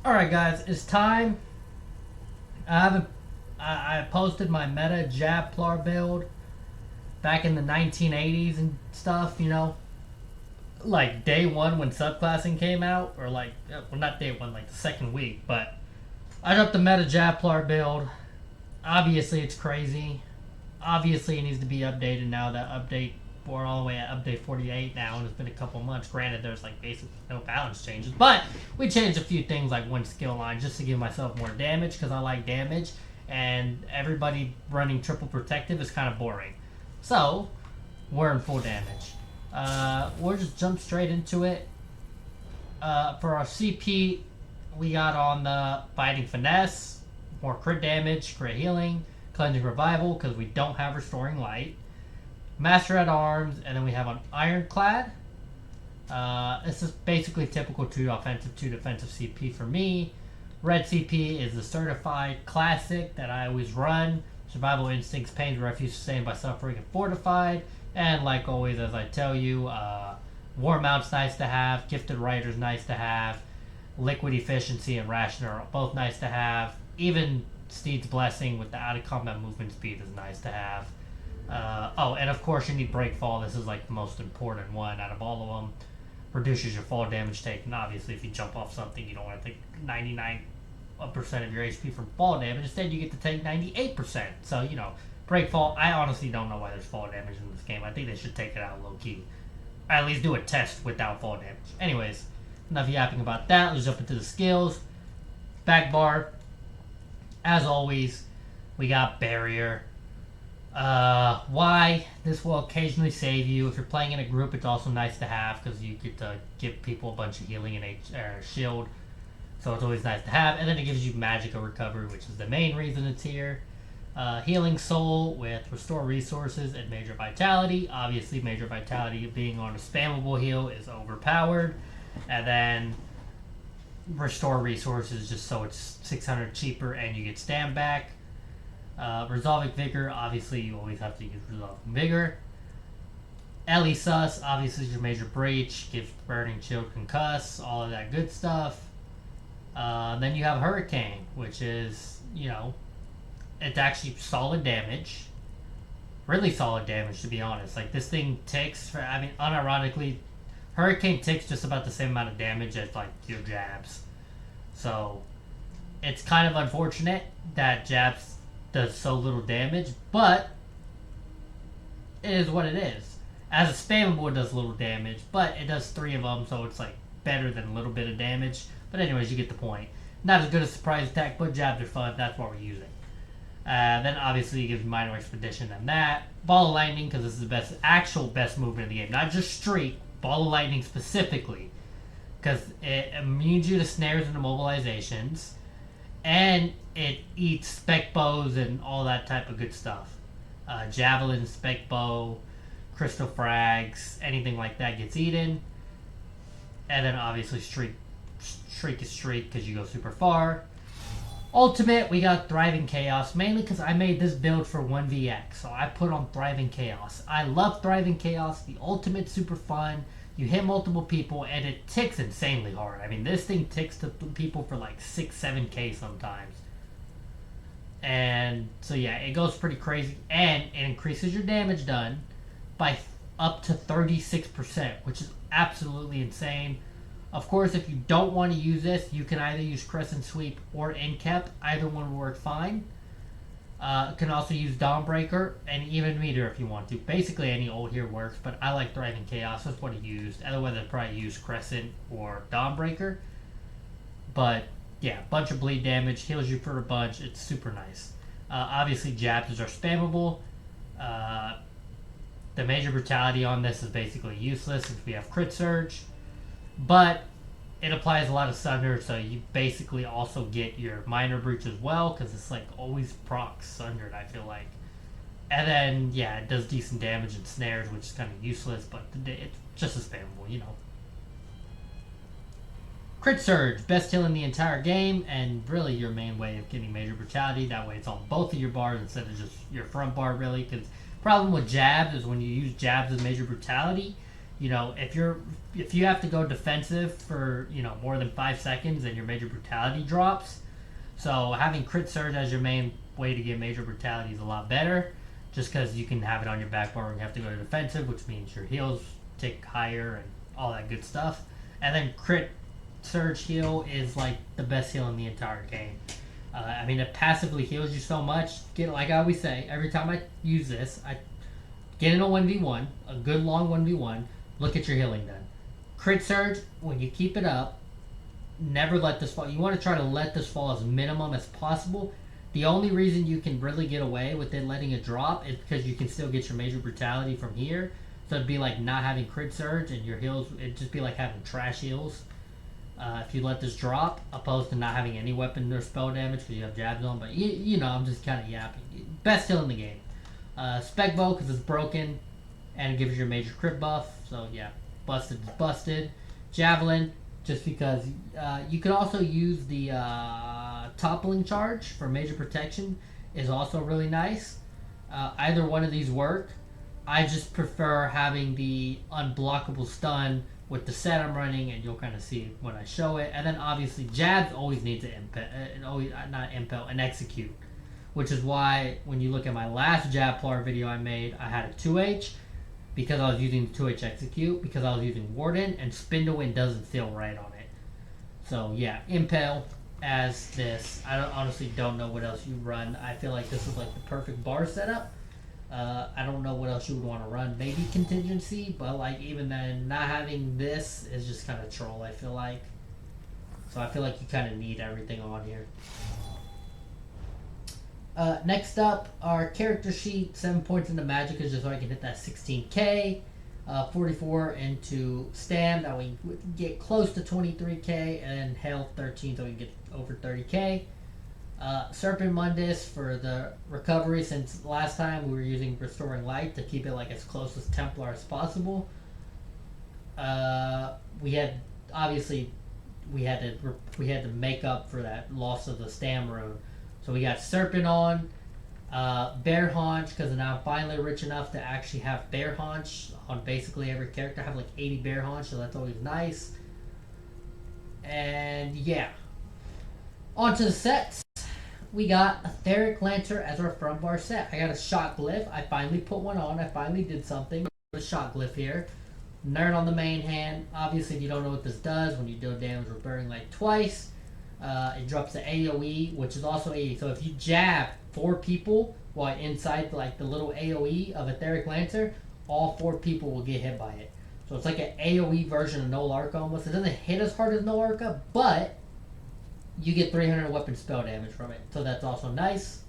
Alright guys, it's time. I haven't I posted my meta Templar build back in the 1980s and stuff, like day one when Subclassing came out, or like, well, not day one, like the second week, but I dropped the meta Templar build. Obviously it's crazy. Obviously it needs to be updated now. That update, we're all the way at update 48 now, and it's been a couple months. Granted, there's like basically no balance changes, but we changed a few things, like one skill line, just to give myself more damage, because I like damage, and everybody running triple protective is kind of boring. So, we're in full damage. We'll just jump straight into it. For our CP, we got on the Fighting Finesse, more crit damage, crit healing, Cleansing Revival, because we don't have Restoring Light, Master at Arms, and then we have an Ironclad. This is basically typical 2 offensive, 2 defensive CP for me. Red CP is the certified classic that I always run. Survival Instincts, Pains, Refuge, Sustained by Suffering, and Fortified. And like always, as I tell you, War Mount's nice to have, Gifted Rider's nice to have, Liquid Efficiency and Ration are both nice to have. Even Steed's Blessing with the out of combat movement speed is nice to have. Oh, and of course you need Breakfall. This is like the most important one out of all of them. Reduces your fall damage taken. Obviously, if you jump off something, you don't want to take 99% of your HP from fall damage. Instead, you get to take 98%. So, Breakfall, I honestly don't know why there's fall damage in this game. I think they should take it out low-key. Or at least do a test without fall damage. Anyways, enough yapping about that. Let's jump into the skills. Back bar. As always, we got Barrier. Why? This will occasionally save you. If you're playing in a group, it's also nice to have, because you get to give people a bunch of healing and shield. So it's always nice to have. And then it gives you Magical Recovery, which is the main reason it's here. Healing Soul with Restore Resources and Major Vitality. Obviously, Major Vitality being on a spammable heal is overpowered. And then Restore Resources just so it's 600 cheaper and you get Stand back. Resolving Vigor, obviously you always have to use Resolving Vigor. Ellie Sus, obviously is your Major Breach, gives Burning Chill, Concuss, all of that good stuff. Then you have Hurricane, which is, it's actually solid damage. Really solid damage, to be honest. Like, this thing takes, unironically, Hurricane takes just about the same amount of damage as, like, your jabs. So, it's kind of unfortunate that jabs does so little damage, but it is what it is. As a spammable, it does little damage, but it does 3 of them, so it's, like, better than a little bit of damage. But anyways, you get the point. Not as good as Surprise Attack, but jabs are fun. That's what we're using. Then obviously it gives Minor Expedition and that. Ball of Lightning, because this is the actual best movement in the game. Not just Streak, Ball of Lightning specifically. Because it immunes you to snares and immobilizations. And it eats Spec Bows and all that type of good stuff. Javelin, Spec Bow, Crystal Frags, anything like that gets eaten. And then obviously Streak is Streak because you go super far. Ultimate, we got Thriving Chaos, mainly because I made this build for 1vx, so I put on Thriving Chaos. I love Thriving Chaos. The ultimate's super fun. You hit multiple people, and it ticks insanely hard. I mean, this thing ticks to people for like 6-7k sometimes. And so yeah, it goes pretty crazy, and it increases your damage done by up to 36%, which is absolutely insane. Of course, if you don't want to use this, you can either use Crescent Sweep or Inkep. Either one will work fine. You can also use Dawnbreaker and even Meter if you want to. Basically, any ult here works, but I like Thriving Chaos. That's what I used. Otherwise, I'd probably use Crescent or Dawnbreaker. But, yeah, bunch of bleed damage. Heals you for a bunch. It's super nice. Obviously, jabs are spammable. The Major Brutality on this is basically useless since we have Crit Surge. But it applies a lot of Sunder, so you basically also get your Minor Breach as well, because it's like always procs Sundered, I feel like. And then, yeah, it does decent damage and snares, which is kind of useless, but it's just as spammable, Crit Surge, best heal in the entire game, and really your main way of getting Major Brutality. That way it's on both of your bars instead of just your front bar, really, because problem with jabs is when you use jabs as Major Brutality, You know, if you have to go defensive for, you know, more than 5 seconds, then your major brutality drops. So having crit surge as your main way to get major brutality is a lot better, just because you can have it on your back bar when you have to go to defensive, which means your heals tick higher and all that good stuff. And then crit surge heal is like the best heal in the entire game. I mean, it passively heals you so much. Get, like I always say, every time I use this, I get in a 1v1, a good long 1v1, look at your healing done. Crit surge, when you keep it up, never let this fall. You want to try to let this fall as minimum as possible. The only reason you can really get away with it letting it drop is because you can still get your major brutality from here. So it'd be like not having crit surge, and your heals, it'd just be like having trash heals. If you let this drop, opposed to not having any weapon or spell damage because you have jabs on. But you know, I'm just kind of yapping. Best heal in the game. Spec bow because it's broken and it gives you your major crit buff. So yeah, busted is busted. Javelin, just because you could also use the toppling charge for major protection, is also really nice. Either one of these work. I just prefer having the unblockable stun with the set I'm running, and you'll kind of see when I show it. And then obviously jabs always need to impel and execute, which is why when you look at my last Templar video I made, I had a 2H because I was using the 2H execute, because I was using Warden, and spin to win doesn't feel right on it. So yeah, impel as this. I honestly don't know what else you run. I feel like this is like the perfect bar setup. I don't know what else you would want to run. Maybe contingency, but like even then, not having this is just kind of troll, I feel like. So I feel like you kind of need everything on here. Next up, our character sheet. 7 points into magic is just so I can hit that 16k. 44 into stam, that we get close to 23k, and health 13 so we can get over 30k. Serpent Mundus for the recovery, since last time we were using Restoring Light to keep it like as close as Templar as possible. We had to make up for that loss of the stam rune, so we got Serpent on. Bear Haunch, because now I'm finally rich enough to actually have Bear Haunch on basically every character. I have like 80 Bear Haunch, so that's always nice. And yeah, on to the sets. We got Etheric Lancer as our front bar set. I got a Shot Glyph. I finally put one on. I finally did something. A Shot Glyph here. Nerd on the main hand. Obviously, if you don't know what this does, when you do damage with Burning Light twice, it drops the AoE, which is also AoE. So if you jab 4 people while inside like the little AoE of Etheric Lancer, all 4 people will get hit by it. So it's like an AoE version of Null Arca almost. It doesn't hit as hard as Null Arca, but you get 300 weapon spell damage from it. So that's also nice.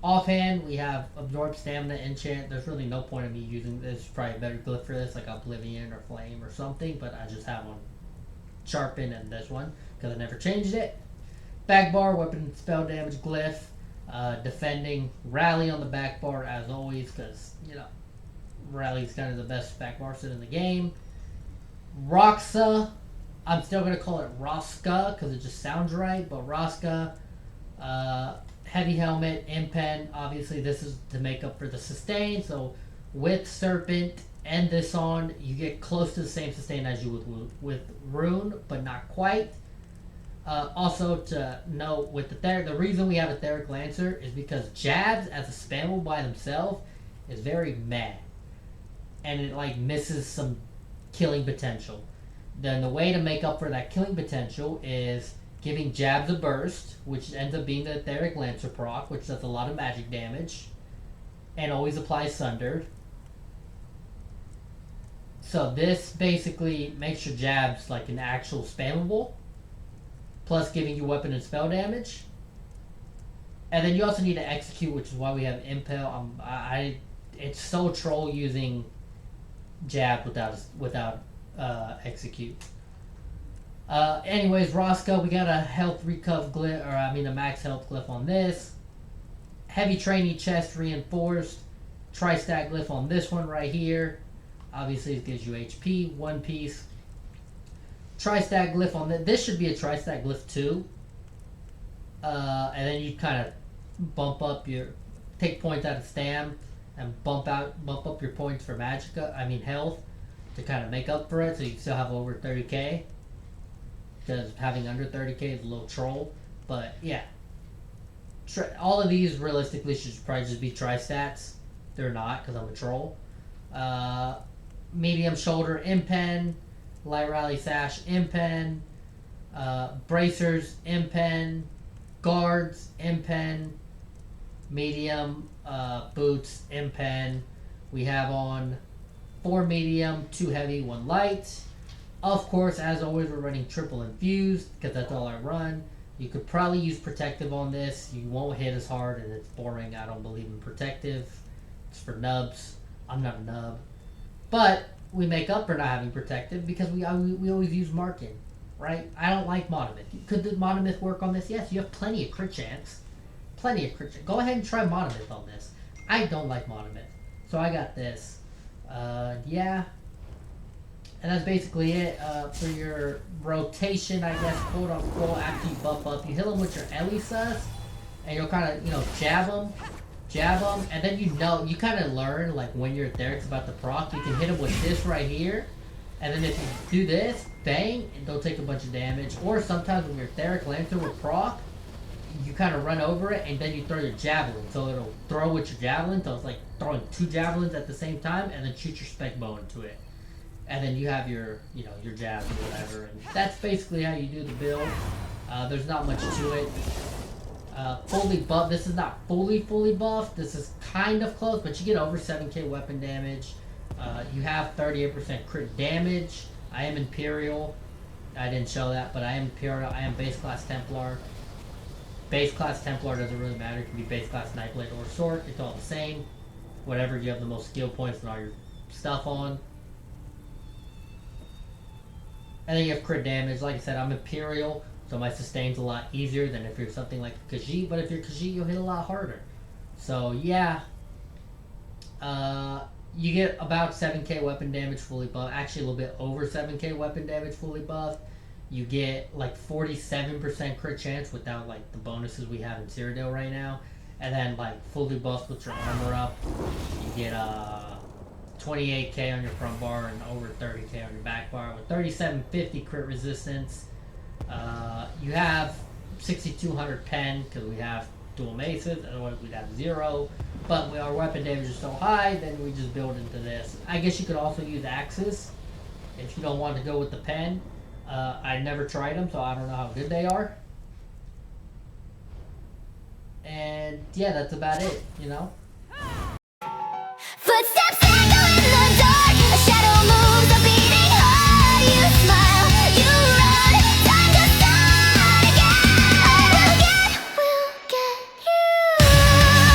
Offhand, we have Absorb Stamina Enchant. There's really no point in me using this. Probably a better glyph for this, like Oblivion or Flame or something, but I just have one. Sharpen and this one, because I never changed it. Back bar, weapon spell damage glyph. Defending Rally on the back bar as always, because, you know, Rally's kind of the best back bar set in the game. Roxa, I'm still going to call it Roska because it just sounds right, but Roska, Heavy Helmet, Impen. Obviously, this is to make up for the sustain. So, with Serpent and this on, you get close to the same sustain as you would with Rune, but not quite. Also, to note, with the reason we have Etheric Lancer is because jabs as a spammable by themselves is very meh. And it, like, misses some killing potential. Then the way to make up for that killing potential is giving jabs a burst, which ends up being the Etheric Lancer proc, which does a lot of magic damage, and always applies Sundered. So this basically makes your jabs like an actual spammable, plus giving you weapon and spell damage. And then you also need to execute, which is why we have Impel. It's so troll using jab without execute. Anyways, Roscoe, we got a health recuv glyph, a max health glyph on this. Heavy training chest reinforced. Tri-stack glyph on this one right here. Obviously, it gives you HP, one piece. Tri-stack glyph on this. This should be a tri-stack glyph too. And then you kind of take points out of stam and bump up your points for health. to kind of make up for it, so you can still have over 30k. Because having under 30k is a little troll. But yeah, all of these realistically should probably just be tri-stats. They're not, because I'm a troll. Medium shoulder impen, light rally sash impen, bracers impen, guards impen, medium boots impen. We have on 4 medium, 2 heavy, 1 light. Of course, as always, we're running triple infused because that's all I run. You could probably use protective on this. You won't hit as hard, and it's boring. I don't believe in protective. It's for nubs. I'm not a nub. But we make up for not having protective because we always use marking, right? I don't like monomyth. Could the monomyth work on this? Yes, you have plenty of crit chance. Plenty of crit chance. Go ahead and try monomyth on this. I don't like monomyth. So I got this. Yeah. And that's basically it for your rotation, I guess, quote unquote, after you buff up. You hit them with your Elisus, and you'll kind of, jab them, and then you kind of learn, like, when your Theric's about to proc, you can hit them with this right here, and then if you do this, bang, and they'll take a bunch of damage. Or sometimes when your Theric Lantern will proc, you kind of run over it, and then you throw your Javelin, so it'll throw with your Javelin, so it's like throwing 2 Javelins at the same time, and then shoot your Spec Bow into it. And then you have your jabs or whatever, and that's basically how you do the build. There's not much to it. Fully buffed. This is not fully buffed. This is kind of close, but you get over 7k weapon damage. You have 38% crit damage. I am Imperial. I didn't show that, but I am Imperial. I am base class Templar. Base class Templar doesn't really matter. It can be base class Nightblade or Sword. It's all the same. Whatever you have the most skill points and all your stuff on. And then you have crit damage. Like I said, I'm Imperial, so my sustain's a lot easier than if you're something like Khajiit. But if you're Khajiit, you'll hit a lot harder. So yeah, you get about 7k weapon damage fully buffed. Actually, a little bit over 7k weapon damage fully buffed. You get like 47% crit chance without like the bonuses we have in Cyrodiil right now. And then like fully buffed with your armor up, you get 28k on your front bar and over 30k on your back bar with 3750 crit resistance. You have 6200 pen because we have dual maces, otherwise we'd have 0. But our weapon damage is so high, then we just build into this. I guess you could also use axes if you don't want to go with the pen. I never tried them, so I don't know how good they are. And yeah, that's about it, Footsteps echo in the dark. A shadow moves, a beating heart. You smile, you run. Time to start again. I will get you.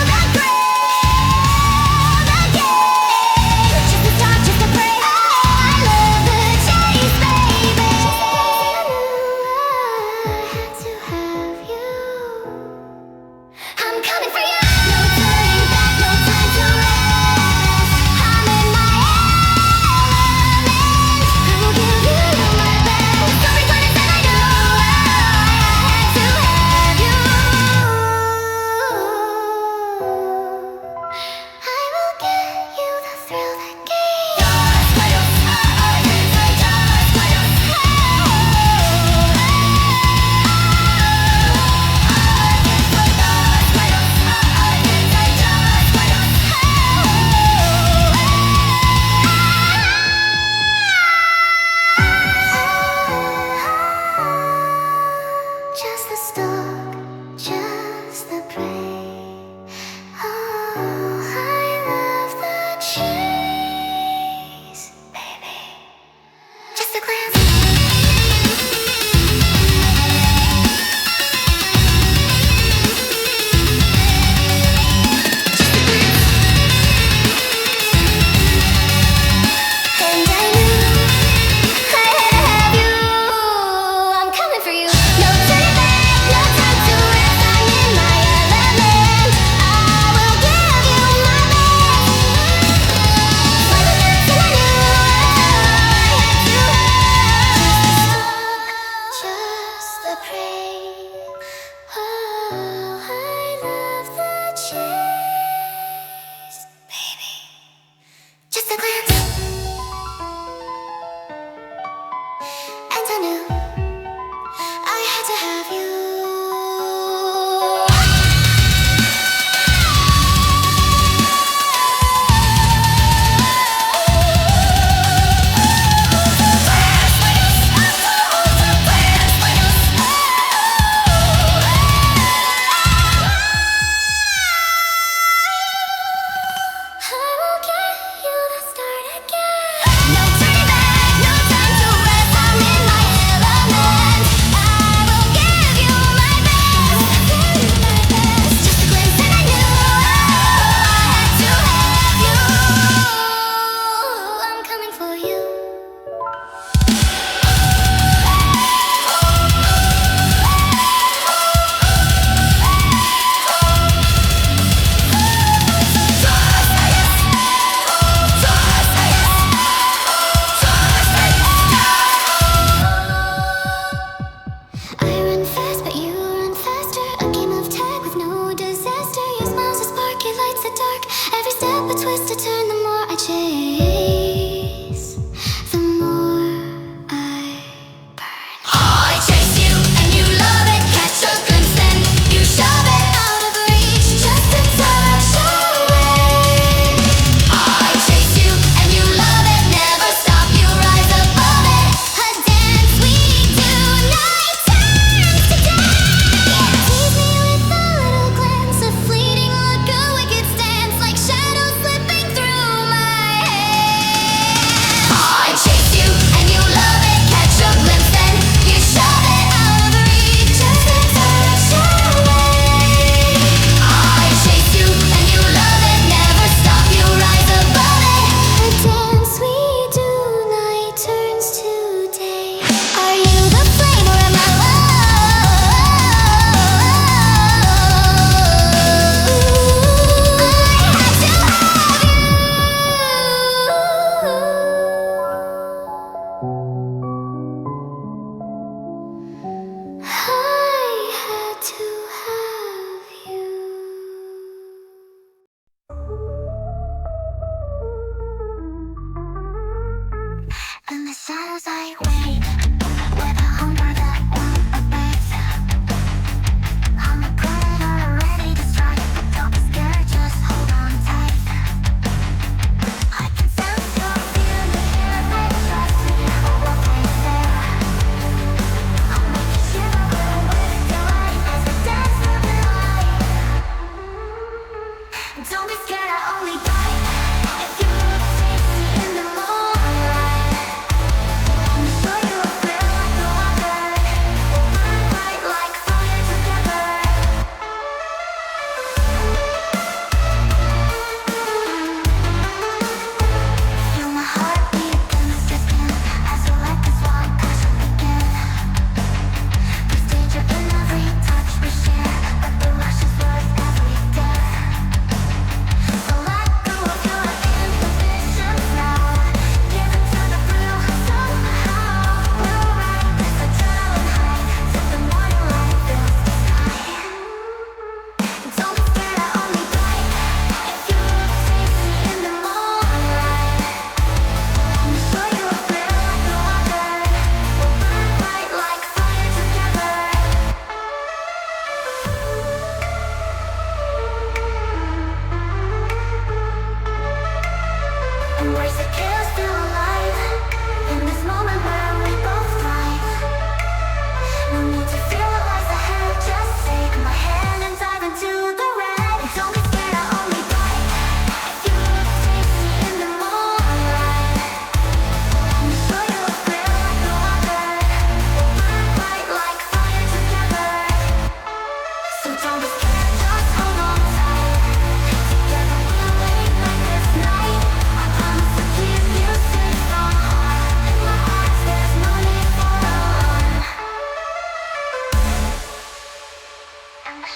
The grave again. Just a talk, just a pray. I love the chase, baby. I had to have you. I'm coming for you. No turning back, no time to rest. I'm in my element. I will give you my best. Don't regret it, said I knew I had to have you. I will get you the thrill that gave. Just the stalk, just the prey. Oh, I love the chase, baby. Just a glance. And I knew I had to have you. I'm coming for you. No turning back, no time to rest. I'm in my element. I will give you my best. Like the nights when I knew I had to have just the prey. Oh, I love the chase, baby. Just a glance.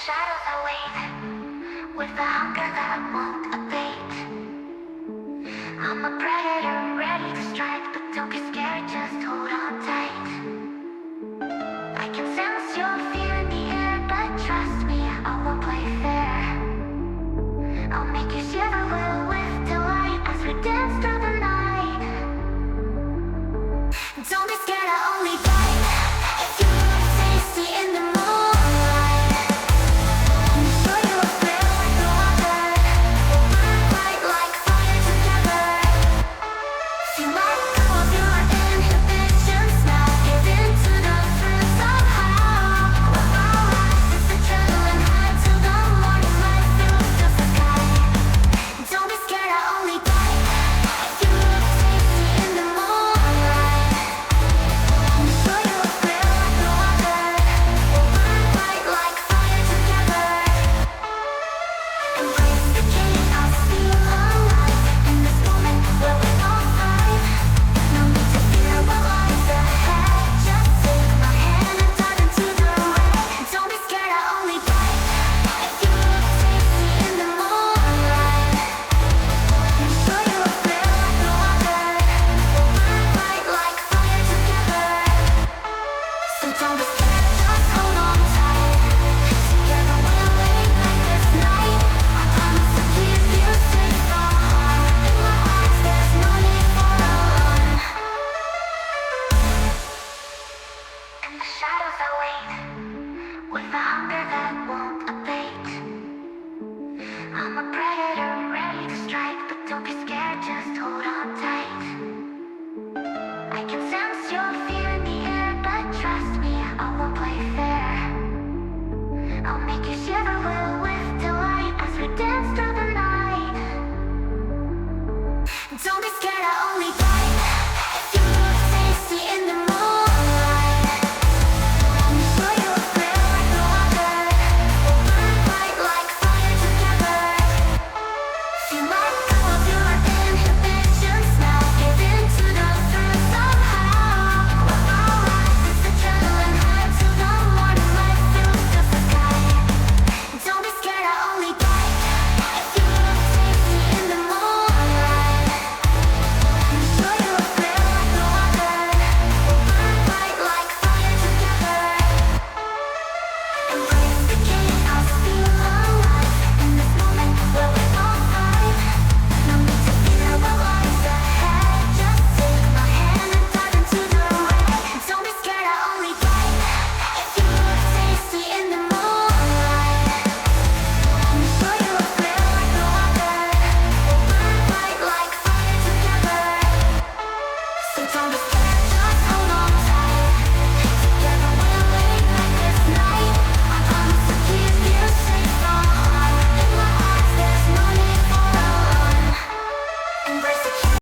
shadows I wait, with the hunger that won't abate. I'm a predator ready to strike, but don't be scared, just hold on.